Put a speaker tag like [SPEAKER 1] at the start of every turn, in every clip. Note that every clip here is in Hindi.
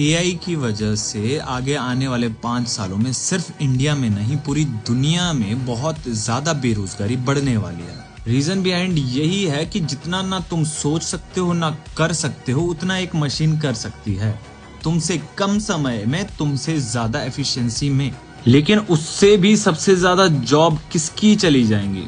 [SPEAKER 1] एआई की वजह से आगे आने वाले 5 सालों में सिर्फ इंडिया में नहीं पूरी दुनिया में बहुत ज्यादा बेरोजगारी बढ़ने वाली है। रीजन बिहाइंड यही है कि जितना ना तुम सोच सकते हो ना कर सकते हो उतना एक मशीन कर सकती है, तुमसे कम समय में तुमसे ज्यादा एफिशिएंसी में। लेकिन उससे भी सबसे ज्यादा जॉब किसकी चली जाएंगी?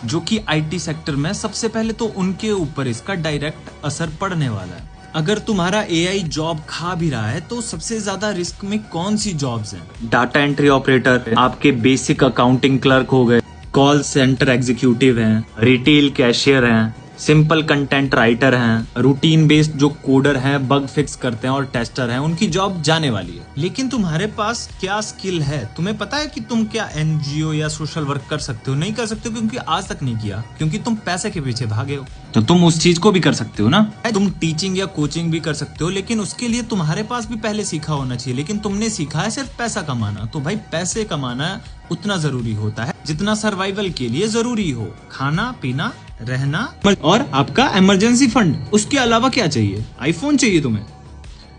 [SPEAKER 1] जो कि आईटी सेक्टर में। सबसे पहले तो उनके ऊपर इसका डायरेक्ट असर पड़ने वाला है। अगर तुम्हारा एआई जॉब खा भी रहा है तो सबसे ज्यादा रिस्क में कौन सी जॉब्स हैं? डाटा एंट्री ऑपरेटर, आपके बेसिक अकाउंटिंग क्लर्क हो गए, कॉल सेंटर एग्जीक्यूटिव हैं, रिटेल कैशियर हैं, सिंपल कंटेंट राइटर हैं, रूटीन बेस्ड जो कोडर हैं, बग फिक्स करते हैं और टेस्टर हैं, उनकी जॉब जाने वाली है। लेकिन तुम्हारे पास क्या स्किल है? तुम्हें पता है कि तुम क्या एनजीओ या सोशल वर्क कर सकते हो? नहीं कर सकते हो क्योंकि आज तक नहीं किया, क्योंकि तुम पैसे के पीछे भागे हो। तो तुम उस चीज को भी कर सकते हो ना। तुम टीचिंग या कोचिंग भी कर सकते हो, लेकिन उसके लिए तुम्हारे पास भी पहले सीखा होना चाहिए। लेकिन तुमने सीखा है सिर्फ पैसा कमाना। तो भाई पैसे कमाना उतना जरूरी होता है जितना सर्वाइवल के लिए जरूरी हो। खाना पीना रहना और आपका इमरजेंसी फंड। उसके अलावा क्या चाहिए? आईफोन चाहिए तुम्हें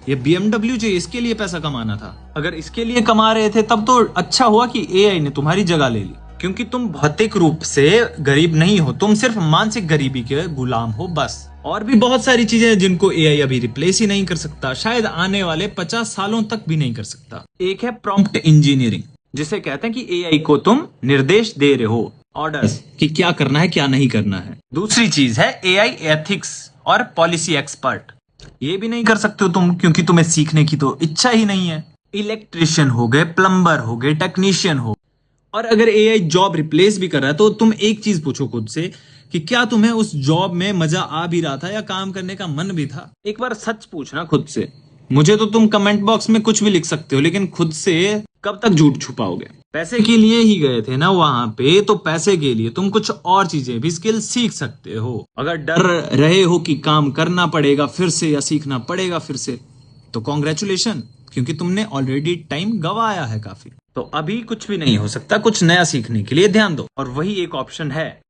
[SPEAKER 1] या बीएमडब्ल्यू चाहिए? इसके लिए पैसा कमाना था। अगर इसके लिए कमा रहे थे तब तो अच्छा हुआ कि एआई ने तुम्हारी जगह ले ली, क्योंकि तुम भौतिक रूप से गरीब नहीं हो, तुम सिर्फ मानसिक गरीबी के गुलाम हो बस। और भी बहुत सारी चीजें हैं जिनको एआई अभी रिप्लेस ही नहीं कर सकता, शायद आने वाले 50 सालों तक भी नहीं कर सकता। एक है प्रॉम्प्ट इंजीनियरिंग, जिसे कहते हैं कि एआई को तुम निर्देश दे रहे हो, ऑर्डर्स, कि क्या करना है क्या नहीं करना है। दूसरी चीज है एआई एथिक्स और पॉलिसी एक्सपर्ट। ये भी नहीं कर सकते हो तुम, क्योंकि तुम्हें सीखने की तो इच्छा ही नहीं है। इलेक्ट्रिशियन हो गए, प्लम्बर हो गए, टेक्नीशियन हो। और अगर एआई जॉब रिप्लेस भी कर रहा है तो तुम एक चीज पूछो खुद से कि क्या तुम्हें उस जॉब में मजा आ भी रहा था या काम करने का मन भी था? एक बार सच पूछना खुद से। मुझे तो तुम कमेंट बॉक्स में कुछ भी लिख सकते हो, लेकिन खुद से कब तक झूठ छुपाओगे? पैसे के लिए ही गए थे ना वहां पे, तो पैसे के लिए तुम कुछ और चीजें भी स्किल सीख सकते हो। अगर डर रहे हो कि काम करना पड़ेगा फिर से या सीखना पड़ेगा फिर से, तो कॉन्ग्रेचुलेशन, क्योंकि तुमने ऑलरेडी टाइम गवाया है काफी। तो अभी कुछ भी नहीं हो सकता, कुछ नया सीखने के लिए ध्यान दो। और वही एक ऑप्शन है